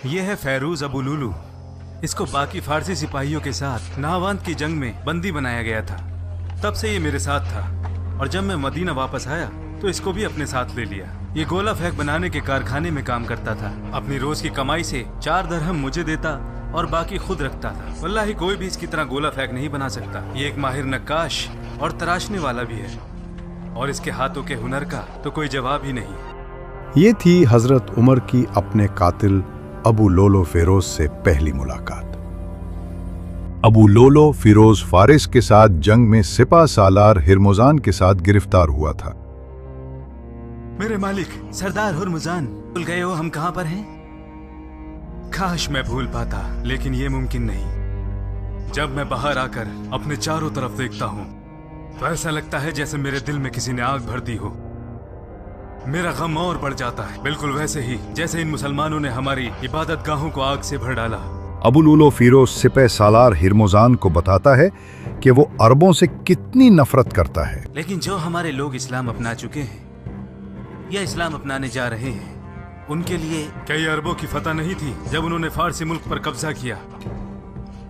ये है फैरूज अबू लुलू। इसको बाकी फारसी सिपाहियों के साथ नाहवांद की जंग में बंदी बनाया गया था। तब से ये मेरे साथ था और जब मैं मदीना वापस आया तो इसको भी अपने साथ ले लिया। ये गोला फेंक बनाने के कारखाने में काम करता था। अपनी रोज की कमाई से 4 दरहम मुझे देता और बाकी खुद रखता था। वल्लाही कोई भी इसकी तरह गोला फेंक नहीं बना सकता। ये एक माहिर नक्काश और तराशने वाला भी है और इसके हाथों के हुनर का तो कोई जवाब ही नहीं। ये थी हजरत उमर की अपने कातिल अबू लोलो फिरोज से पहली मुलाकात। अबू लोलो फिरोज फारिस के साथ जंग में सिपा सालार हिरमुजान के साथ गिरफ्तार हुआ था। मेरे मालिक सरदार हुरमुजान, भूल गए हो हम कहां पर हैं? काश मैं भूल पाता, लेकिन ये मुमकिन नहीं। जब मैं बाहर आकर अपने चारों तरफ देखता हूं तो ऐसा लगता है जैसे मेरे दिल में किसी ने आग भर दी हो। मेरा गम और बढ़ जाता है, बिल्कुल वैसे ही जैसे इन मुसलमानों ने हमारी इबादत गाहों को आग से भर डाला। अबू लुलो फिरोज सिपह सालार हिरमुजान को बताता है कि वो अरबों से कितनी नफरत करता है। लेकिन जो हमारे लोग इस्लाम अपना चुके हैं या इस्लाम अपनाने जा रहे हैं, उनके लिए कई अरबों की फतह नहीं थी जब उन्होंने फारसी मुल्क पर कब्जा किया।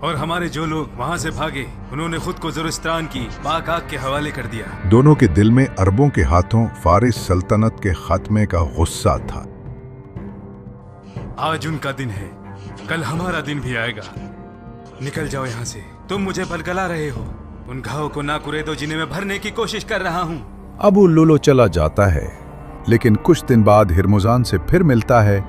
और हमारे जो लोग वहां से भागे, उन्होंने खुद को ज़ुरिस्तान की पाक आग के हवाले कर दिया। दोनों के दिल में अरबों के हाथों फारिस सल्तनत के खात्मे का गुस्सा था। आज उनका दिन है, कल हमारा दिन भी आएगा। निकल जाओ यहाँ से, तुम मुझे बलगला रहे हो। उन घावों को ना कुरेदो जिन्हें मैं भरने की कोशिश कर रहा हूँ। अबू लुलो चला जाता है, लेकिन कुछ दिन बाद हिरमुजान से फिर मिलता है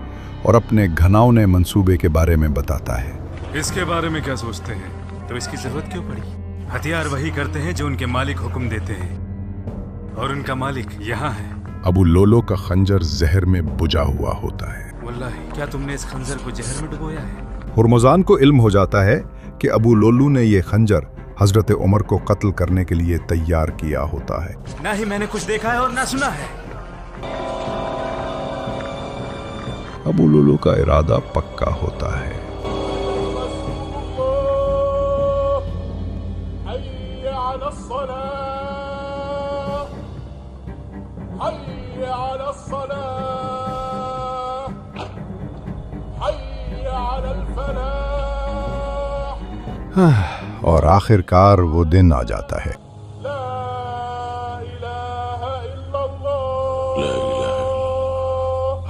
और अपने घनाउने मंसूबे के बारे में बताता है। इसके बारे में क्या सोचते हैं? तो इसकी जरूरत क्यों पड़ी? हथियार वही करते हैं जो उनके मालिक हुक्म देते हैं और उनका मालिक यहाँ है। अबू लोलो का खंजर जहर में बुझा हुआ होता है। वल्लाही, क्या तुमने इस खंजर को जहर में डुबोया है? हुरमुजान को इल्म हो जाता है कि अबू लोलू ने यह खंजर हजरत उमर को कत्ल करने के लिए तैयार किया होता है। ना ही मैंने कुछ देखा है और ना सुना है। अबू लोलू का इरादा पक्का होता है। और आखिरकार वो दिन आ जाता है।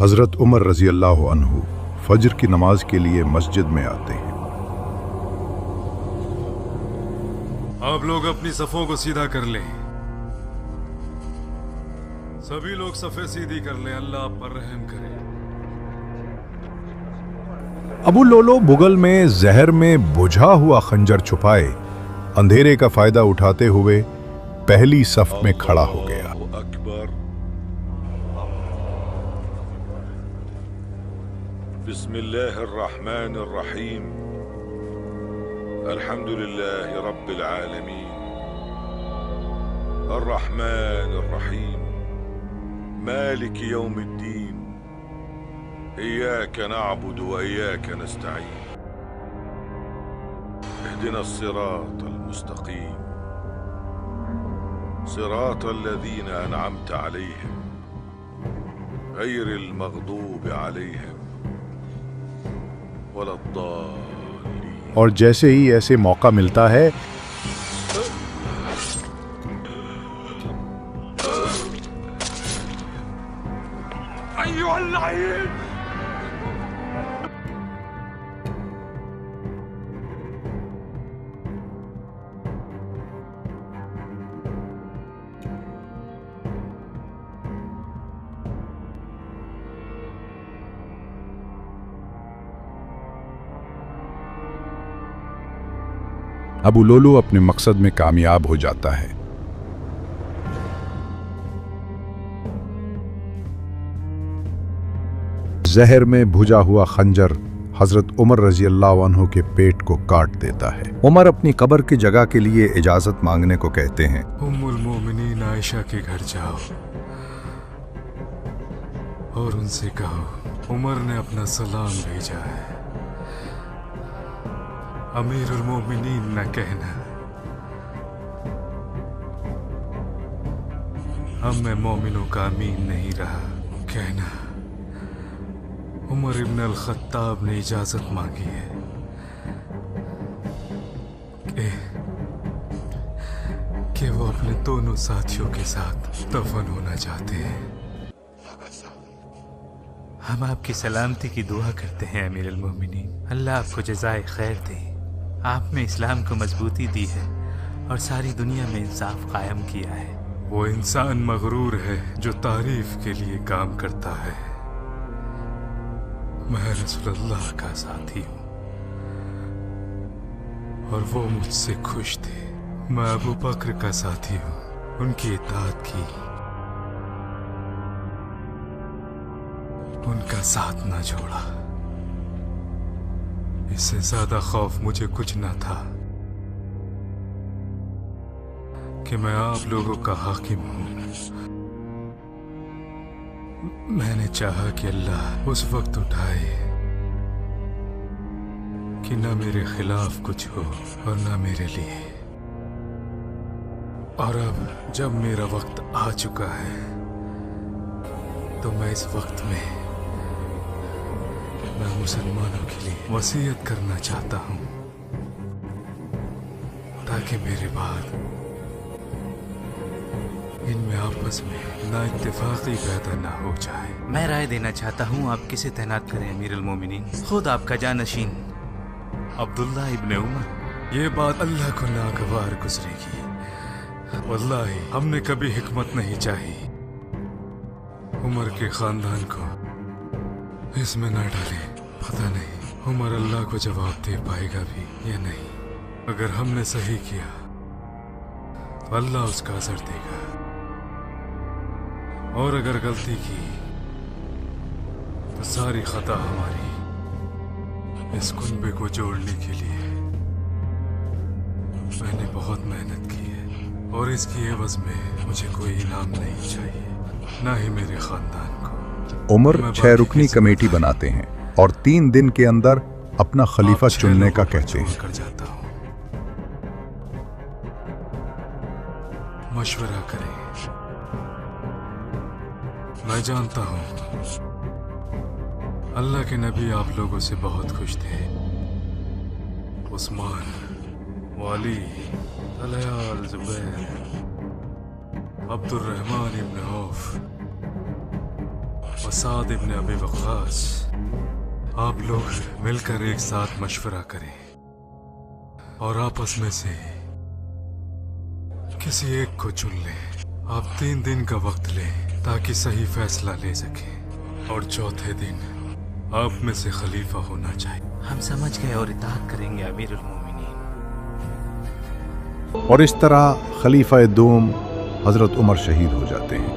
हजरत उमर रजी अल्लाह अन्हु फजर की नमाज के लिए मस्जिद में आते हैं। आप लोग अपनी सफों को सीधा कर लें। सभी लोग सफे सीधी कर लें। अल्लाह आप पर रहम करे। अबू लोलो बुगल में जहर में बुझा हुआ खंजर छुपाए अंधेरे का फायदा उठाते हुए पहली सफ में खड़ा हो गया। बिस्मिल्लाहिर्रहमानिर्रहीम, अल्हम्दुलिल्लाहि रब्बिल आलमीन, अर्रहमानिर्रहीम, मालिक यौमिद्दीन, इय्याका नअबुदु व इय्याका नस्तईन, इहदिना सिरातल मुस्तकीम, सिरातल लज़ीना अनअमता अलैहिम, गैरिल मग़दूबि अलैहिम वलद्दाल्लीन। और जैसे ही ऐसे मौका मिलता है, अबू लोलो अपने मकसद में कामयाब हो जाता है। जहर में भुजा हुआ खंजर हजरत उमर रजी अल्लाह अन्हु के पेट को काट देता है। उमर अपनी कब्र की जगह के लिए इजाजत मांगने को कहते हैं। उम्मुल मोमिनीन आयशा के घर जाओ और उनसे कहो उमर ने अपना सलाम भेजा है। अमीरुल मोमिनीन न कहना, अब मैं मोमिनों का अमीन नहीं रहा। कहना उमर इब्न अल-खत्ताब ने इजाजत मांगी है कि वो अपने दोनों साथियों के साथ दफन होना चाहते हैं। हम आपकी सलामती की दुआ करते हैं अमीर अल-मोमिनीन। अल्लाह आपको जज़ाए खैर दे। आपने इस्लाम को मजबूती दी है और सारी दुनिया में इंसाफ कायम किया है। वो इंसान मगरूर है जो तारीफ के लिए काम करता है। मैं रसूलुल्लाह का साथी हूँ और वो मुझसे खुश थे। मैं अबू बकर का साथी हूँ, उनकी इताअत की, उनका साथ ना छोड़ा। इससे ज्यादा खौफ मुझे कुछ ना था कि मैं आप लोगों का हाकिम हूं। मैंने चाहा कि अल्लाह उस वक्त उठाए कि न मेरे खिलाफ कुछ हो और न मेरे लिए। और अब जब मेरा वक्त आ चुका है तो मैं इस वक्त में मैं मुसलमानों के लिए वसीयत करना चाहता हूं ताकि मेरे बाद इनमें आपस में ना इत्तेफाकी पैदा ना हो जाए। मैं राय देना चाहता हूं आप किसे तैनात करें अमीर अल-मोमिनीन? खुद आपका जानशीन अब्दुल्ला इब्ने उमर। ये बात अल्लाह को नागवार गुजरेगी। वल्लाही हमने कभी हिकमत नहीं चाही। उमर के खानदान को इसमें न डाले। पता नहीं उमर अल्लाह को जवाब दे पाएगा भी या नहीं। अगर हमने सही किया तो अल्लाह उसका असर देगा, और अगर गलती की तो सारी खता हमारी। इस कुनबे को जोड़ने के लिए मैंने बहुत मेहनत की है और इसकी एवज में मुझे कोई इनाम नहीं चाहिए, ना ही मेरे खानदान को। उमर 6 रुकनी कमेटी बनाते हैं और 3 दिन के अंदर अपना खलीफा चुनने का कहते हैं। कर जाता हूं, मशवरा करें। मैं जानता हूं अल्लाह के नबी आप लोगों से बहुत खुश थे। उस्मान, वाली, तलयाल, जुबैर, अब्दुर्रहमान इब्न औफ, साद इब्न अबी वक्कास, आप लोग मिलकर एक साथ मशवरा करें और आपस में से किसी एक को चुन लें। आप 3 दिन का वक्त लें ताकि सही फैसला ले सकें और चौथे दिन आप में से खलीफा होना चाहिए। हम समझ गए और इताअत करेंगे अमीर अल-मोमिनीन। और इस तरह खलीफा दूम हजरत उमर शहीद हो जाते हैं।